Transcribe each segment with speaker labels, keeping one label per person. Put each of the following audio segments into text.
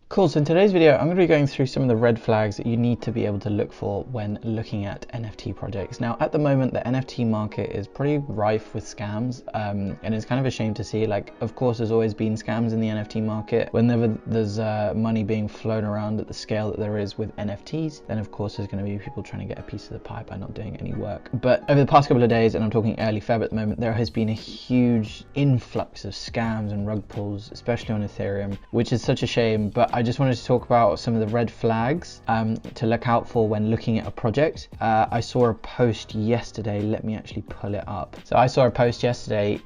Speaker 1: Cool, so in today's video, I'm going to be going through some of the red flags that you need to be able to look for when looking at NFT projects. Now, at the moment, the NFT market is pretty rife with scams, and it's kind of a shame to see. Like, of course, there's always been scams in the NFT market. Whenever there's money being flown around at the scale that there is with NFTs, then of course there's going to be people trying to get a piece of the pie by not doing any work. But over the past couple of days, and I'm talking early Feb at the moment, there has been a huge influx of scams and rug pulls, especially on Ethereum, which is such a shame. But I just wanted to talk about some of the red flags to look out for when looking at a project. I saw a post yesterday. Let me actually pull it up. So I saw a post yesterday.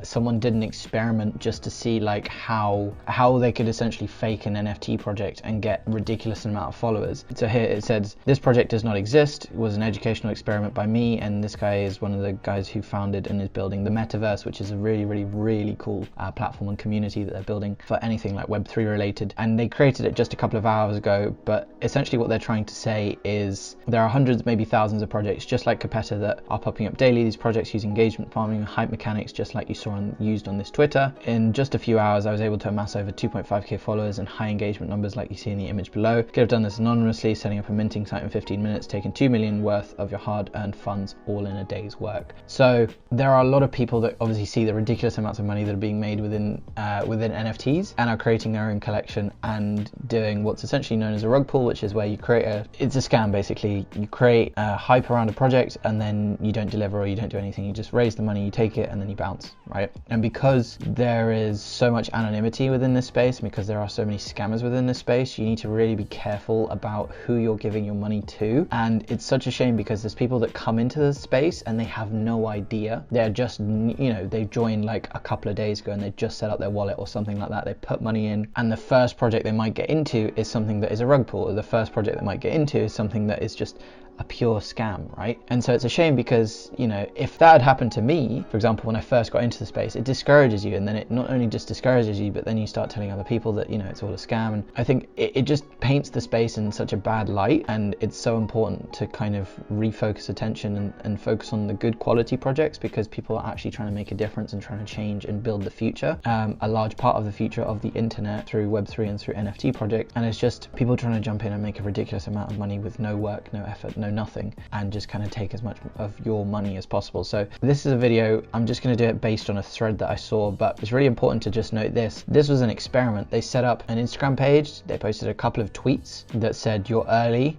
Speaker 1: Someone did an experiment just to see like how they could essentially fake an NFT project and get a ridiculous amount of followers. So here it says, this project does not exist. It was an educational experiment by me, and this guy is one of the guys who founded and is building the metaverse, which is a really cool platform and community that they're building for anything like Web3 related. And they created it just a couple of hours ago, but essentially what they're trying to say is there are hundreds, maybe thousands of projects just like Capetta that are popping up daily. These projects use engagement farming, hype mechanics, just like you saw used on this Twitter. In just a few hours, I was able to amass over 2.5k followers and high engagement numbers like you see in the image below. Could have done this anonymously, setting up a minting site in 15 minutes, taking 2 million worth of your hard-earned funds all in a day's work. So there are a lot of people that obviously see the ridiculous amounts of money that are being made within NFTs and are creating their own collection and doing what's essentially known as a rug pull, which is where you create it's a scam basically. You create a hype around a project and then you don't deliver or you don't do anything. You just raise the money, you take it, and then you bounce, right? And because there is so much anonymity within this space, because there are so many scammers within this space, you need to really be careful about who you're giving your money to. And it's such a shame because there's people that come into the space and they have no idea. They're just, they've joined like a couple of days ago and they've just set up their wallet or something like that. They put money in, and the first project they might get into is something that is a rug pull, or the first project they might get into is something that is just a pure scam, right? And so it's a shame because, if that had happened to me, for example, when I first got into the space, it discourages you, and then it not only just discourages you, but then you start telling other people that, it's all a scam. And I think it just paints the space in such a bad light, and it's so important to kind of refocus attention and focus on the good quality projects, because people are actually trying to make a difference and trying to change and build the future, a large part of the future of the internet through Web3 and through NFT projects. And it's just people trying to jump in and make a ridiculous amount of money with no work, no effort, no nothing, and just kind of take as much of your money as possible. So this is a video, I'm just going to do it based on a thread that I saw, but it's really important to just note this was an experiment. They set up an Instagram page, they posted a couple of tweets that said you're early,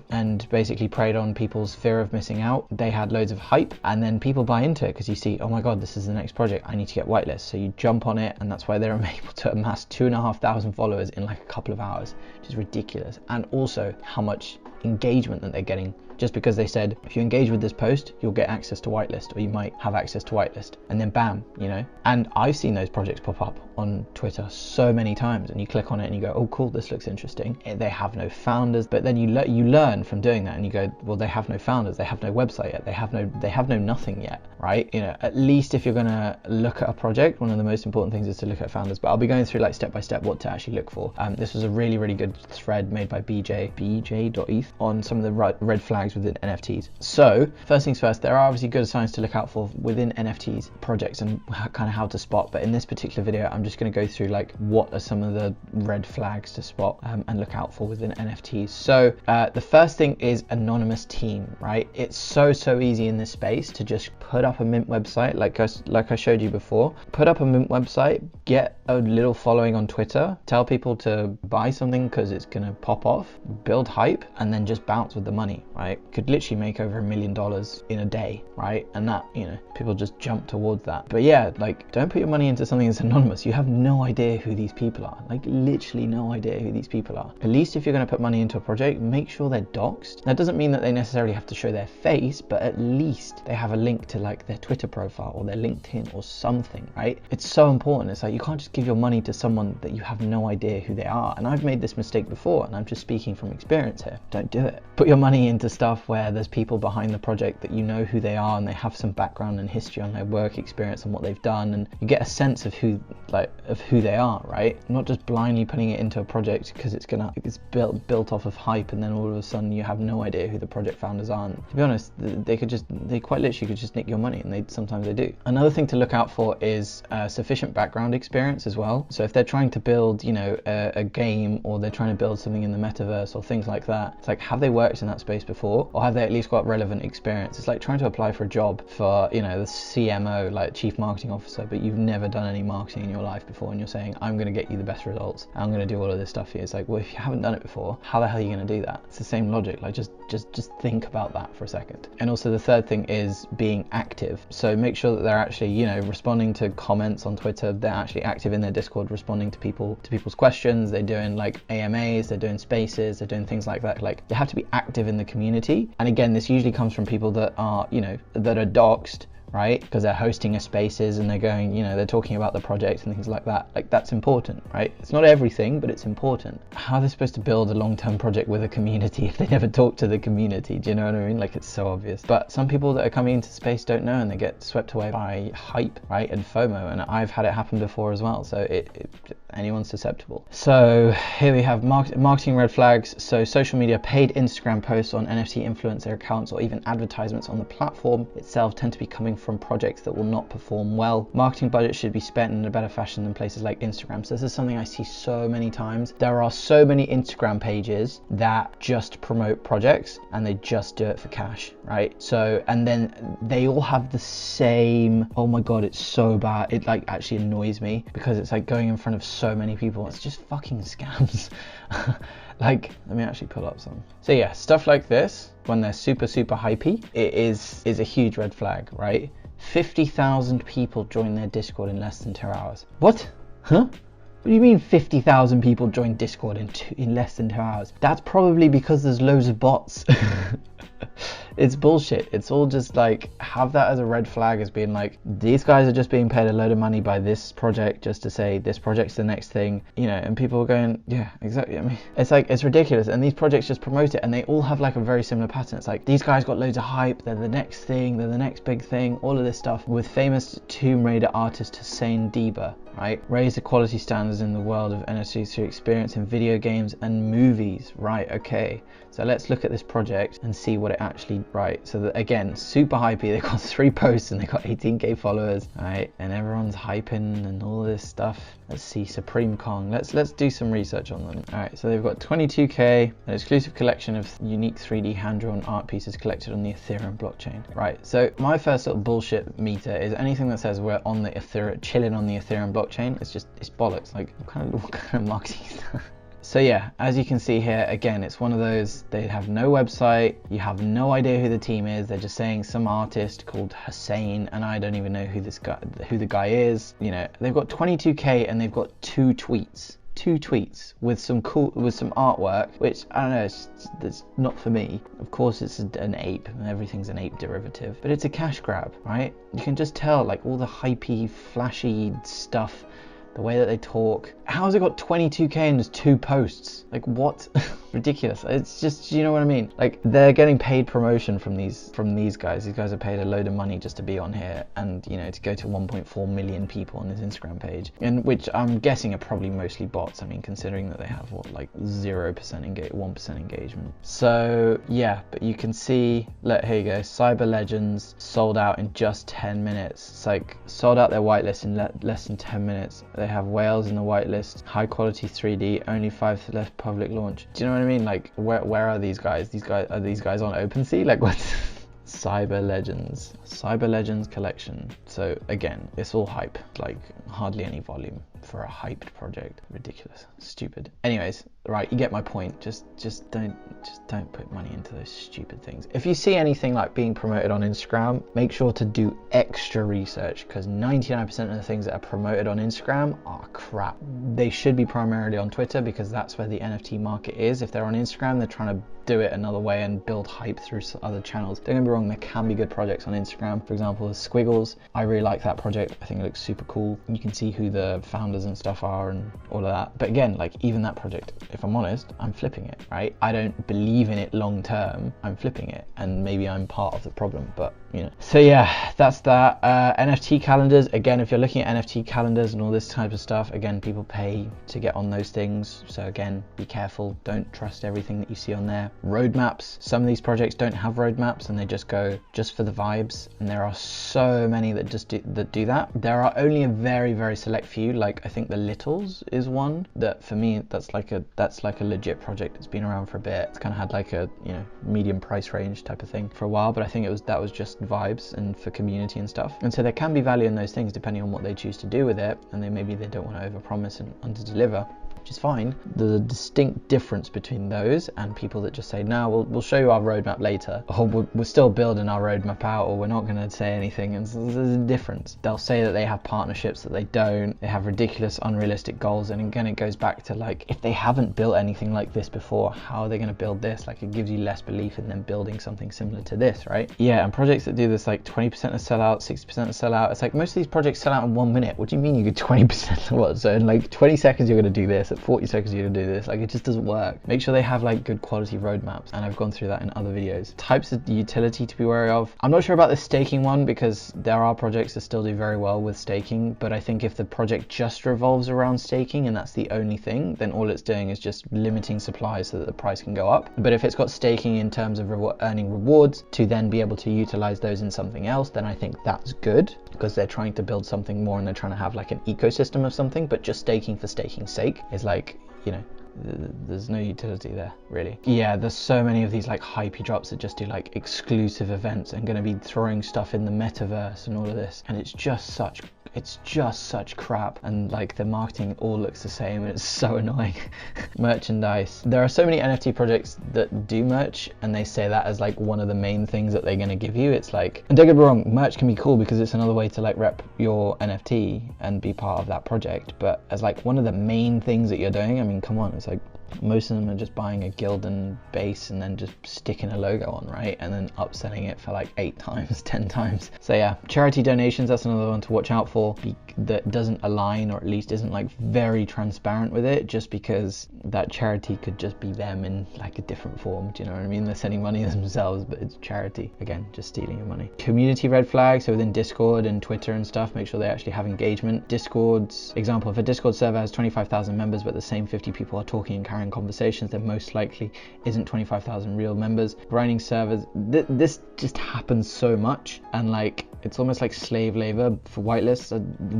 Speaker 1: and basically preyed on people's fear of missing out. They had loads of hype, and then people buy into it because you see, oh my god, this is the next project, I need to get whitelist. So you jump on it, and that's why they're able to amass 2,500 followers in like a couple of hours, which is ridiculous. And also how much engagement that they're getting, just because they said if you engage with this post you'll get access to whitelist, or you might have access to whitelist, and then bam, and I've seen those projects pop up on Twitter so many times, and you click on it and you go, oh cool, this looks interesting. They have no founders, but then you learn from doing that, and you go, well, they have no founders, they have no website yet, they have no nothing yet, right? At least if you're gonna look at a project, one of the most important things is to look at founders. But I'll be going through like step by step what to actually look for. This was a really good thread made by bj.eth on some of the red flags within NFTs. So first things first, there are obviously good signs to look out for within NFTs projects and kind of how to spot. But in this particular video, I'm just going to go through like what are some of the red flags to spot and look out for within NFTs. So the first thing is anonymous team, right? It's so easy in this space to just put up a mint website, like I showed you before. Put up a mint website, get a little following on Twitter, tell people to buy something because it's going to pop off, build hype, and then just bounce with the money, right? Could literally make over $1 million in a day, right? And that, people just jump towards that. But yeah, like, don't put your money into something that's anonymous. You have no idea who these people are, like literally no idea who these people are. At least if you're going to put money into a project, make sure they're doxed. That doesn't mean that they necessarily have to show their face, but at least they have a link to like their Twitter profile or their LinkedIn or something, right? It's so important. It's like, you can't just give your money to someone that you have no idea who they are. And I've made this mistake before, and I'm just speaking from experience here. Don't do it. Put your money into stuff where there's people behind the project that you know who they are, and they have some background and history on their work experience and what they've done, and you get a sense of who they are, right? Not just blindly putting it into a project because it's built off of hype, and then all of a sudden you have no idea who the project founders are. And to be honest, they quite literally could just nick your money, and sometimes they do. Another thing to look out for is sufficient background experience experience as well. So if they're trying to build, you know, a game, or they're trying to build something in the metaverse or things like that, it's like, have they worked in that space before, or have they at least got relevant experience? It's like trying to apply for a job for, you know, the CMO, like Chief Marketing Officer, but you've never done any marketing in your life before, and you're saying, I'm going to get you the best results, I'm going to do all of this stuff here. It's like, well, if you haven't done it before, how the hell are you going to do that? It's the same logic. Like, just think about that for a second. And also the third thing is being active. So make sure that they're actually, you know, responding to comments on Twitter, they're actually active in their Discord, responding to people's questions, they're doing like AMAs, they're doing spaces, they're doing things like that. Like, they have to be active in the community. And again, this usually comes from people that are, you know, that are doxed, right? Because they're hosting a spaces and they're going, you know, they're talking about the project and things like that. Like, that's important, right? It's not everything, but it's important. How are they supposed to build a long-term project with a community if they never talk to the community? Do you know what I mean? Like, it's so obvious. But some people that are coming into space don't know, and they get swept away by hype, right? And FOMO. And I've had it happen before as well. So anyone's susceptible. So here we have marketing red flags. So social media, paid Instagram posts on NFT influencer accounts, or even advertisements on the platform itself tend to be coming from projects that will not perform well. Marketing budget should be spent in a better fashion than places like Instagram. So this is something I see so many times. There are so many Instagram pages that just promote projects and they just do it for cash, right? So, and then they all have the same, oh my God, it's so bad. It like actually annoys me because it's like going in front of so many people. It's just fucking scams. Like, let me actually pull up some. So yeah, stuff like this, when they're super hypey, it is a huge red flag, right? 50,000 people join their Discord in less than 2 hours. What? Huh? What do you mean 50,000 people join Discord in less than 2 hours? That's probably because there's loads of bots. It's bullshit. It's all just like, have that as a red flag, as being like, these guys are just being paid a load of money by this project just to say this project's the next thing, you know, and people are going, yeah, exactly. I mean, it's like, it's ridiculous. And these projects just promote it, and they all have like a very similar pattern. It's like, these guys got loads of hype, they're the next thing, they're the next big thing, all of this stuff. With famous Tomb Raider artist Hussein Dieber, right? Raise the quality standards in the world of NFTs through experience in video games and movies, right? Okay, so let's look at this project and see what it actually, right? So that, again, super hypey. They got 3 posts and they got 18k followers, right? And everyone's hyping and all this stuff. Let's see, Supreme Kong. Let's do some research on them. All right, so they've got 22k, an exclusive collection of unique 3D hand-drawn art pieces collected on the Ethereum blockchain. Right, so my first sort of bullshit meter is anything that says we're on the Ethereum, chilling on the Ethereum blockchain. It's bollocks. Like, what kind of marketing is that? So yeah, as you can see here, again, it's one of those, they have no website, you have no idea who the team is, they're just saying some artist called Hussein, and I don't even know who the guy is. You know, they've got 22k and they've got 2 tweets with some artwork, which I don't know, it's not for me. Of course it's an ape, and everything's an ape derivative, but it's a cash grab, right? You can just tell, like, all the hypey, flashy stuff, the way that they talk. How has it got 22k and there's 2 posts? Like, what? Ridiculous. It's just, you know what I mean? Like, they're getting paid promotion from these guys. These guys are paid a load of money just to be on here, and, you know, to go to 1.4 million people on this Instagram page, and which I'm guessing are probably mostly bots. I mean, considering that they have what, like 1% engagement. So yeah, but you can see, look, here you go. Cyber Legends sold out in just 10 minutes. It's like sold out their whitelist in less than 10 minutes. They have whales in the whitelist, high quality 3D, only 5 left public launch. Do you know what I mean? Like, where are these guys? Are these guys on OpenSea? Like, what? Cyber Legends collection. So again, it's all hype, like hardly any volume for a hyped project. Ridiculous, stupid. Anyways, right, you get my point. Just don't put money into those stupid things. If you see anything like being promoted on Instagram, make sure to do extra research, because 99% of the things that are promoted on Instagram are crap. They should be primarily on Twitter, because that's where the NFT market is. If they're on Instagram, they're trying to do it another way and build hype through other channels. Don't get me wrong, there can be good projects on Instagram. For example, Squiggles, I really like that project. I think it looks super cool. You can see who the founders and stuff are and all of that. But again, like, even that project, if I'm honest, I'm flipping it, right? I don't believe in it long term. I'm flipping it, and maybe I'm part of the problem, but you know. So yeah, that's that. NFT calendars, again, if you're looking at NFT calendars and all this type of stuff, again, people pay to get on those things. So again, be careful. Don't trust everything that you see on there. Roadmaps. Some of these projects don't have roadmaps and they just go just for the vibes. And there are so many that just do that. There are only a very, very select few. Like I think the Littles is one that for me, that's like a legit project. It's been around for a bit. It's kind of had like a, you know, medium price range type of thing for a while, but I think that was just vibes and for community and stuff. And so there can be value in those things depending on what they choose to do with it, and maybe they don't want to overpromise and underdeliver, which is fine. There's a distinct difference between those and people that just say, no, we'll show you our roadmap later, or we're still building our roadmap out, or we're not going to say anything. And so there's a difference. They'll say that they have partnerships that they don't. They have ridiculous, unrealistic goals. And again, it goes back to like, if they haven't built anything like this before, how are they going to build this? Like, it gives you less belief in them building something similar to this, right? Yeah, and projects that do this, like 20% of sell out, 60% of sell out. It's like most of these projects sell out in 1 minute. What do you mean you get 20% of what? So in like 20 seconds, you're going to do this. At 40 seconds, you're going to do this. Like, it just doesn't work. Make sure they have like good quality roadmaps. And I've gone through that in other videos. Types of utility to be wary of. I'm not sure about the staking one, because there are projects that still do very well with staking. But I think if the project just revolves around staking and that's the only thing, then all it's doing is just limiting supply so that the price can go up. But if it's got staking in terms of earning rewards to then be able to utilize those in something else, then I think that's good, because they're trying to build something more and they're trying to have like an ecosystem of something. But just staking for staking's sake is like, you know, there's no utility there really. Yeah, there's so many of these like hypey drops that just do like exclusive events and going to be throwing stuff in the metaverse and all of this, and it's just such crap, and like the marketing all looks the same, and it's so annoying. Merchandise. There are so many NFT projects that do merch, and they say that as like one of the main things that they're going to give you. It's like, and don't get me wrong, merch can be cool because it's another way to like rep your NFT and be part of that project, but as like one of the main things that you're doing, I mean, come on, it's like most of them are just buying a Gildan base and then just sticking a logo on, right? And then upselling it for like 8 times, 10 times. So yeah, charity donations, that's another one to watch out for, that doesn't align, or at least isn't like very transparent with it, just because that charity could just be them in like a different form. Do you know what I mean? They're sending money themselves, but it's charity. Again, just stealing your money. Community red flags. So within Discord and Twitter and stuff, make sure they actually have engagement. Discord's example, if a Discord server has 25,000 members, but the same 50 people are talking and carrying conversations, then most likely isn't 25,000 real members. Grinding servers, this just happens so much, and like it's almost like slave labor for whitelists.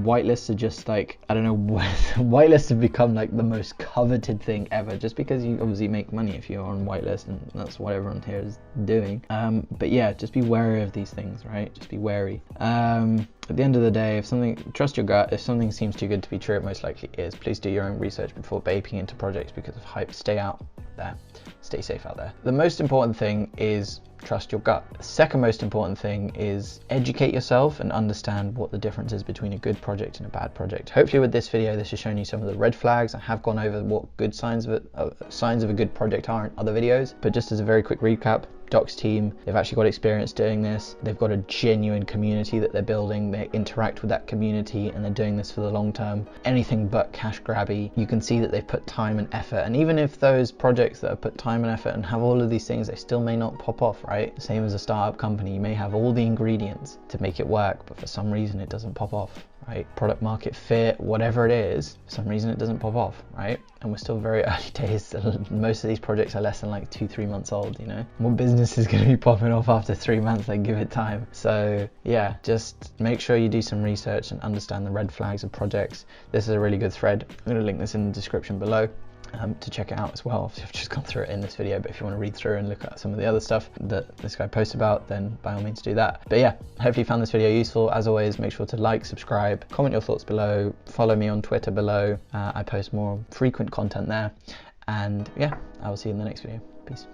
Speaker 1: Whitelists are just like, I don't know, whitelists have become like the most coveted thing ever, just because you obviously make money if you're on whitelist, and that's what everyone here is doing. But yeah, just be wary of these things, right? Just be wary. At the end of the day, trust your gut. If something seems too good to be true, it most likely is. Please do your own research before vaping into projects because of hype. Stay out there. Stay safe out there. The most important thing is trust your gut. The second most important thing is educate yourself and understand what the difference is between a good project and a bad project. Hopefully with this video, this has shown you some of the red flags. I have gone over what good signs of a good project are in other videos, but just as a very quick recap, Doc's team, they've actually got experience doing this. They've got a genuine community that they're building. They interact with that community, and they're doing this for the long term. Anything but cash grabby. You can see that they've put time and effort, and even if those projects that have put time and effort and have all of these things, they still may not pop off, right? Same as a startup company, you may have all the ingredients to make it work, but for some reason it doesn't pop off, right? Product market fit, whatever it is, for some reason it doesn't pop off, right? And we're still very early days. Most of these projects are less than like 2-3 months old, you know? What business is going to be popping off after 3 months? Like, give it time. So yeah, just make sure you do some research and understand the red flags of projects. This is a really good thread. I'm going to link this in the description below. To check it out as well. Obviously, I've just gone through it in this video, but if you want to read through and look at some of the other stuff that this guy posts about, then by all means do that. But yeah, hopefully you found this video useful. As always, make sure to like, subscribe, comment your thoughts below, follow me on Twitter below. I post more frequent content there, and yeah, I will see you in the next video. Peace.